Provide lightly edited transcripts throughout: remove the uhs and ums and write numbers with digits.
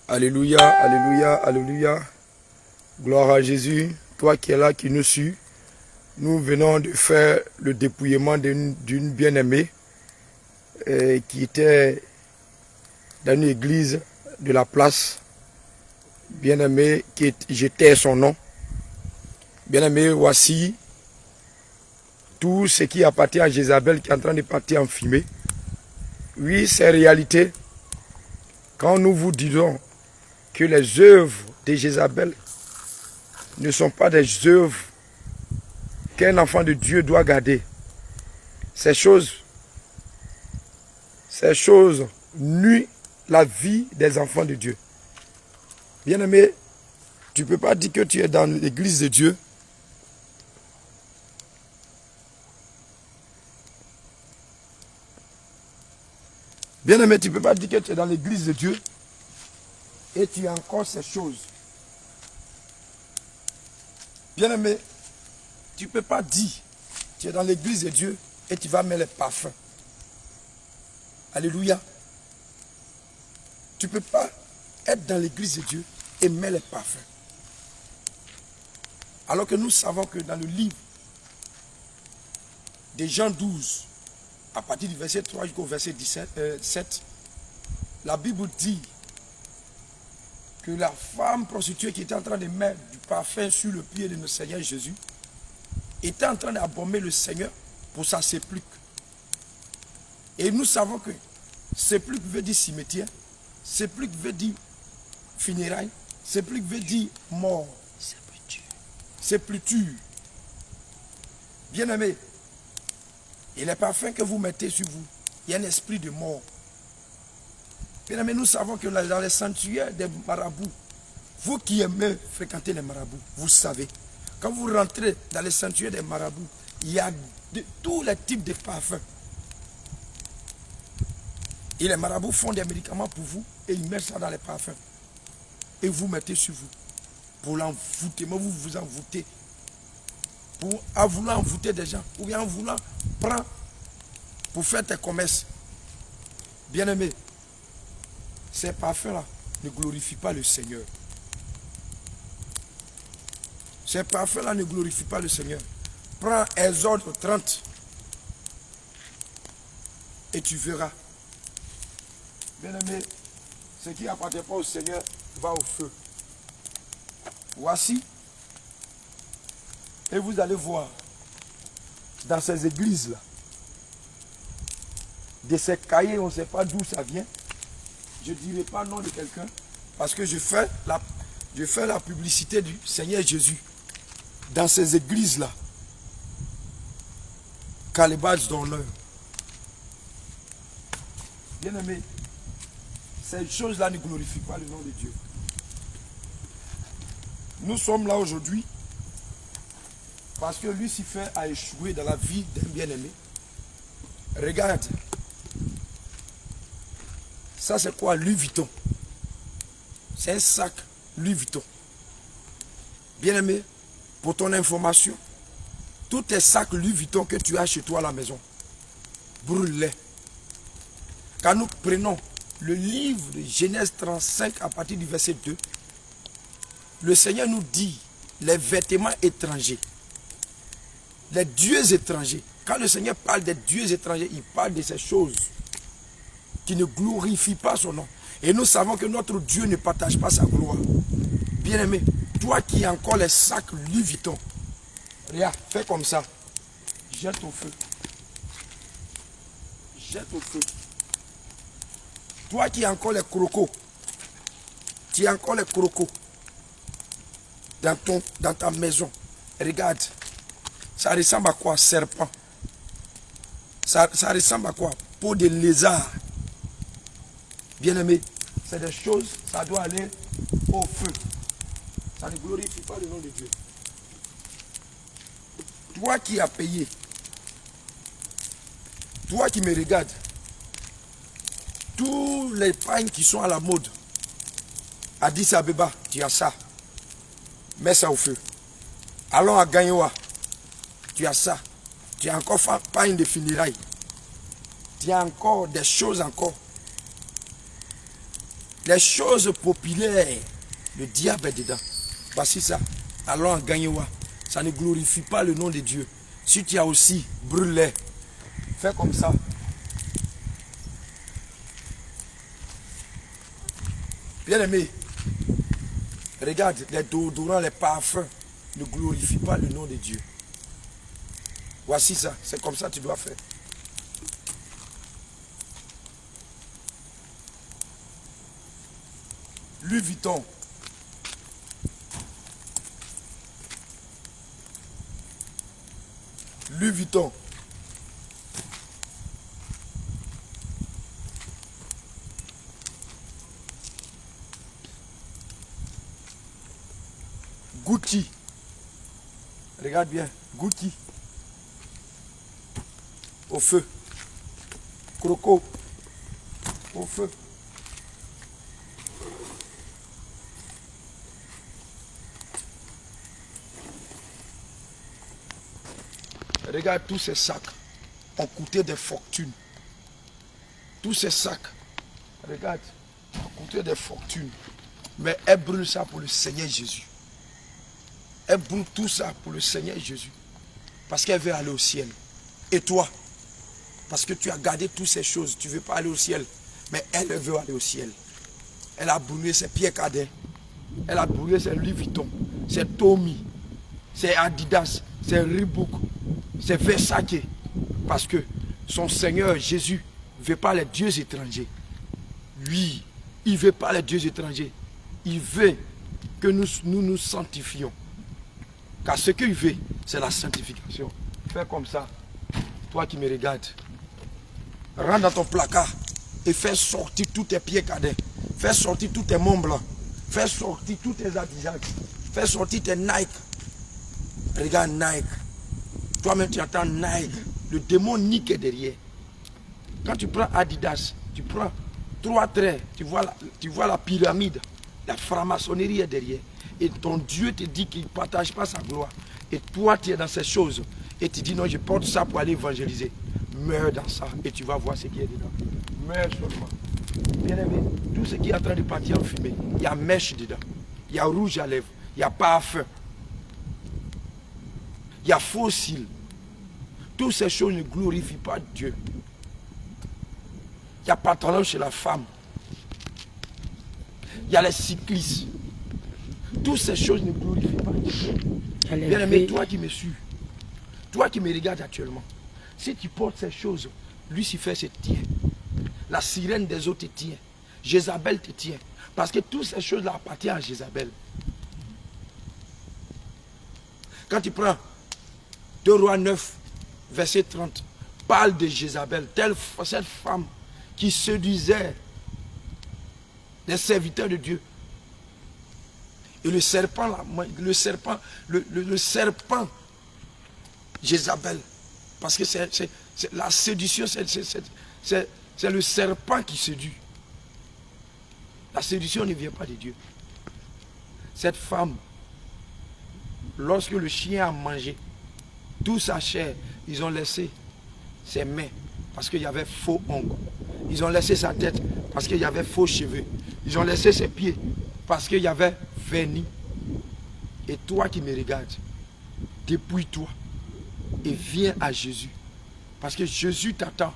Alléluia, alléluia, alléluia. Gloire à Jésus. Toi qui es là, qui nous suis, nous venons de faire le dépouillement d'une bien-aimée qui était dans une église de la place. Bien-aimée, j'étais son nom. Bien-aimée, voici tout ce qui appartient à Jézabel qui est en train de partir en fumée. Oui, c'est réalité. Quand nous vous disons que les œuvres de Jézabel ne sont pas des œuvres qu'un enfant de Dieu doit garder. Ces choses nuisent la vie des enfants de Dieu. Bien-aimé, tu ne peux pas dire que tu es dans l'église de Dieu. Bien-aimé, tu ne peux pas dire que tu es dans l'église de Dieu et tu as encore ces choses. Bien-aimé, tu ne peux pas dire que tu es dans l'église de Dieu et tu vas mettre les parfums. Alléluia. Tu ne peux pas être dans l'église de Dieu et mettre les parfums. Alors que nous savons que dans le livre de Jean 12, à partir du verset 3 jusqu'au verset 7, la Bible dit que la femme prostituée qui était en train de mettre du parfum sur le pied de notre Seigneur Jésus était en train d'abommer le Seigneur pour sa sépulcre. Et nous savons que sépulcre veut dire cimetière, sépulcre veut dire funérailles, sépulcre veut dire mort, sépulture. Bien-aimé, et les parfums que vous mettez sur vous, il y a un esprit de mort. Bien-aimé, nous savons que dans les sanctuaires des marabouts, vous qui aimez fréquenter les marabouts, vous savez, quand vous rentrez dans les sanctuaires des marabouts, il y a tous les types de parfums. Et les marabouts font des médicaments pour vous et ils mettent ça dans les parfums. Et vous mettez sur vous. Pour l'envoûter, mais vous vous envoûtez. En voulant envoûter des gens, ou bien en voulant prendre pour faire tes commerces. Bien-aimé, ces parfums-là ne glorifient pas le Seigneur. Ces parfums-là ne glorifient pas le Seigneur. Prends Exode 30 et tu verras. Bien-aimé, ce qui n'appartient pas au Seigneur va au feu. Voici. Et vous allez voir dans ces églises-là, de ces cahiers, on ne sait pas d'où ça vient. Je ne dirai pas le nom de quelqu'un parce que je fais la publicité du Seigneur Jésus dans ces églises-là. Calébage d'honneur. Bien-aimé, ces choses-là ne glorifient pas le nom de Dieu. Nous sommes là aujourd'hui parce que Lucifer a échoué dans la vie d'un bien-aimé. Regarde. Ça c'est quoi? Louis Vuitton. C'est un sac Louis Vuitton. Bien-aimé, pour ton information, tous tes sacs Louis Vuitton que tu as chez toi à la maison, brûle-les. Quand nous prenons le livre de Genèse 35 à partir du verset 2, le Seigneur nous dit les vêtements étrangers, les dieux étrangers. Quand le Seigneur parle des dieux étrangers, il parle de ces choses qui ne glorifient pas son nom. Et nous savons que notre Dieu ne partage pas sa gloire. Bien-aimé, toi qui as encore les sacs Louis Vuitton, regarde, fais comme ça. Jette au feu. Jette au feu. Toi qui as encore les crocos, tu as encore les crocos dans ta maison. Regarde, ça ressemble à quoi? Serpent. Ça ressemble à quoi? Peau de lézard. Bien-aimé, c'est des choses, ça doit aller au feu. Ça ne glorifie pas le nom de Dieu. Toi qui as payé, toi qui me regardes, tous les pagnes qui sont à la mode, Addis Abeba, tu as ça. Mets ça au feu. Allons à Gagnoa, tu as ça. Tu as encore pagne de funérailles. Tu as encore des choses encore. Les choses populaires, le diable est dedans. Voici ça. Allons à Gagnoa. Ça ne glorifie pas le nom de Dieu. Si tu as aussi brûlé, fais comme ça. Bien-aimé, regarde, les déodorants, les parfums ne glorifient pas le nom de Dieu. Voici ça, c'est comme ça que tu dois faire. Louis Vuitton. Louis Vuitton. Gucci. Regarde bien. Gucci. Au feu. Croco. Au feu. Regarde, tous ces sacs ont coûté des fortunes. Tous ces sacs, regarde, ont coûté des fortunes. Mais elle brûle ça pour le Seigneur Jésus. Elle brûle tout ça pour le Seigneur Jésus. Parce qu'elle veut aller au ciel. Et toi, parce que tu as gardé toutes ces choses, tu ne veux pas aller au ciel. Mais elle veut aller au ciel. Elle a brûlé ses pieds cadets. Elle a brûlé ses Louis Vuitton, ses Tommy, ses Adidas, ses Reebok, ses Versace. Parce que son Seigneur Jésus ne veut pas les dieux étrangers. Lui, il ne veut pas les dieux étrangers. Il veut que nous sanctifions. Car ce qu'il veut, c'est la sanctification. Fais comme ça. Toi qui me regardes. Rentre dans ton placard et fais sortir tous tes pieds cadets. Fais sortir tous tes Mont Blanc. Fais sortir tous tes Adidas. Fais sortir tes Nike. Regarde Nike. Toi-même tu entends Nike. Le démon Nick est derrière. Quand tu prends Adidas, tu prends 3 traits. Tu vois la pyramide. La franc-maçonnerie est derrière. Et ton Dieu te dit qu'il ne partage pas sa gloire. Et toi tu es dans ces choses. Et tu dis non, je porte ça pour aller évangéliser. Meurs dans ça et tu vas voir ce qui est dedans. Meurs seulement. Bien-aimé, tout ce qui est en train de partir en fumée, il y a mèche dedans. Il y a rouge à lèvres. Il y a parfum. Il y a faux cils. Toutes ces choses ne glorifient pas Dieu. Il y a pantalon chez la femme. Il y a les cyclistes. Toutes ces choses ne glorifient pas Dieu. Bien-aimé, toi qui me suis, toi qui me regardes actuellement, si tu portes ces choses, Lucifer se tient. La sirène des eaux te tient. Jézabel te tient. Parce que toutes ces choses-là appartiennent à Jézabel. Quand tu prends 2 Rois 9, verset 30, parle de Jézabel, cette femme qui séduisait les serviteurs de Dieu. Et le serpent, Jézabel, parce que c'est la séduction, c'est le serpent qui séduit. La séduction ne vient pas de Dieu. Cette femme, lorsque le chien a mangé toute sa chair, ils ont laissé ses mains parce qu'il y avait faux ongles. Ils ont laissé sa tête parce qu'il y avait faux cheveux. Ils ont laissé ses pieds parce qu'il y avait vernis. Et toi qui me regardes, dépouille-toi et viens à Jésus. Parce que Jésus t'attend.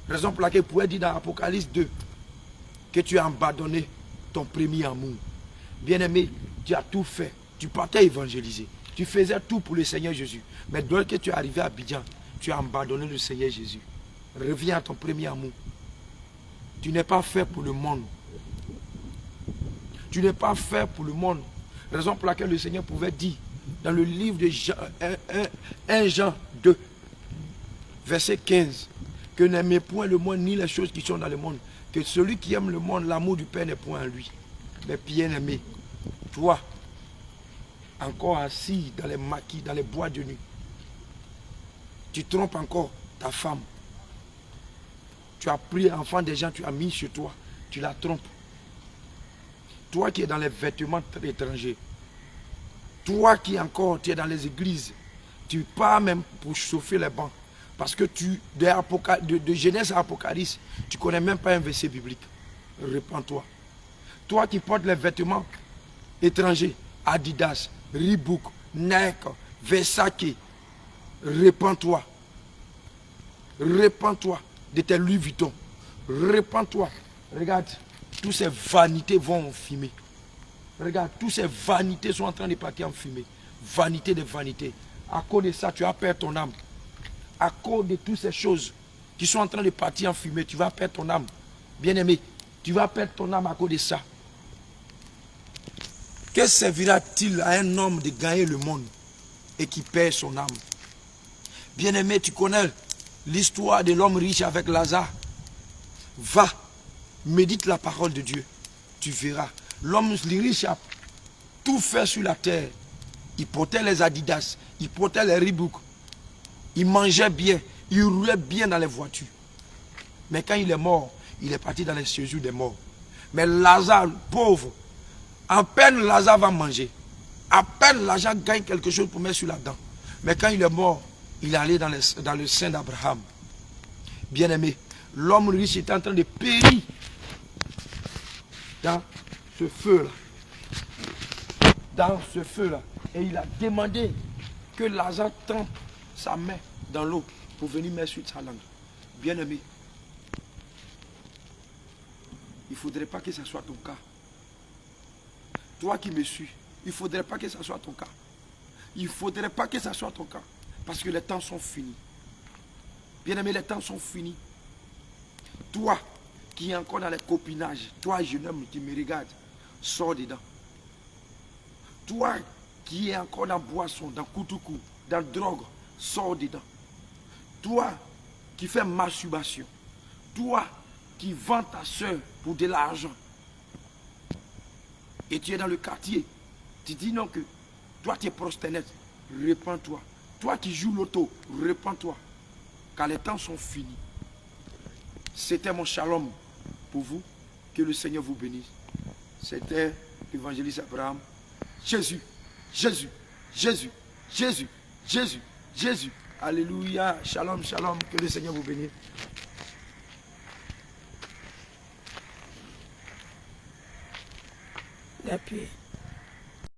Raison pour laquelle il pourrait dire dans Apocalypse 2 que tu as abandonné ton premier amour. Bien-aimé, tu as tout fait. Tu partais évangéliser. Tu faisais tout pour le Seigneur Jésus. Mais dès que tu es arrivé à Abidjan, tu as abandonné le Seigneur Jésus. Reviens à ton premier amour. Tu n'es pas fait pour le monde. Tu n'es pas fait pour le monde. Raison pour laquelle le Seigneur pouvait dire dans le livre de Jean, 1 Jean 2, verset 15, que n'aimez point le monde ni les choses qui sont dans le monde. Que celui qui aime le monde, l'amour du Père n'est point en lui. Mais bien aimé, toi, encore assis dans les maquis, dans les bois de nuit, tu trompes encore ta femme. Tu as pris l'enfant des gens, tu as mis sur toi, tu la trompes. Toi qui es dans les vêtements étrangers, toi qui encore, tu es dans les églises, tu pars même pour chauffer les bancs. Parce que de Genèse à Apocalypse, tu ne connais même pas un verset biblique. Répands-toi. Toi qui portes les vêtements étrangers, Adidas, Reebok, Nike, Versace, répands-toi. Répands-toi de tes Louis Vuitton. Répands-toi. Regarde, toutes ces vanités vont en fumée. Regarde, toutes ces vanités sont en train de partir en fumée. Vanité de vanité. À cause de ça, tu vas perdre ton âme. À cause de toutes ces choses qui sont en train de partir en fumée, tu vas perdre ton âme. Bien-aimé, tu vas perdre ton âme à cause de ça. Que servira-t-il à un homme de gagner le monde et qui perd son âme? Bien-aimé, tu connais l'histoire de l'homme riche avec Lazare. Va, médite la parole de Dieu. Tu verras. L'homme riche a tout fait sur la terre. Il portait les Adidas, il portait les Reebok. Il mangeait bien, il roulait bien dans les voitures. Mais quand il est mort, il est parti dans les séjours des morts. Mais Lazare, pauvre, à peine Lazare va manger. À peine Lazare gagne quelque chose pour mettre sur la dent. Mais quand il est mort, il est allé dans le sein d'Abraham. Bien-aimé, l'homme riche est en train de périr dans ce feu-là. Dans ce feu-là. Et il a demandé que Lazare trempe sa main dans l'eau pour venir mettre sur sa langue. Bien-aimé, il ne faudrait pas que ce soit ton cas. Toi qui me suis, il ne faudrait pas que ce soit ton cas. Il ne faudrait pas que ce soit ton cas. Parce que les temps sont finis. Bien-aimé, les temps sont finis. Toi qui es encore dans les copinages, toi jeune homme qui me regarde, sors dedans. Toi qui es encore dans boisson, dans koutoukou, dans drogue, sors dedans. Toi qui fais masturbation, toi qui vends ta soeur pour de l'argent, et tu es dans le quartier, tu dis non que toi tu es prostituée, répands-toi. Toi qui joues l'auto, répands-toi. Car les temps sont finis. C'était mon shalom pour vous. Que le Seigneur vous bénisse. C'était l'évangéliste Abraham. Jésus, Jésus, Jésus, Jésus, Jésus, Jésus. Alléluia. Shalom, shalom. Que le Seigneur vous bénisse. La paix.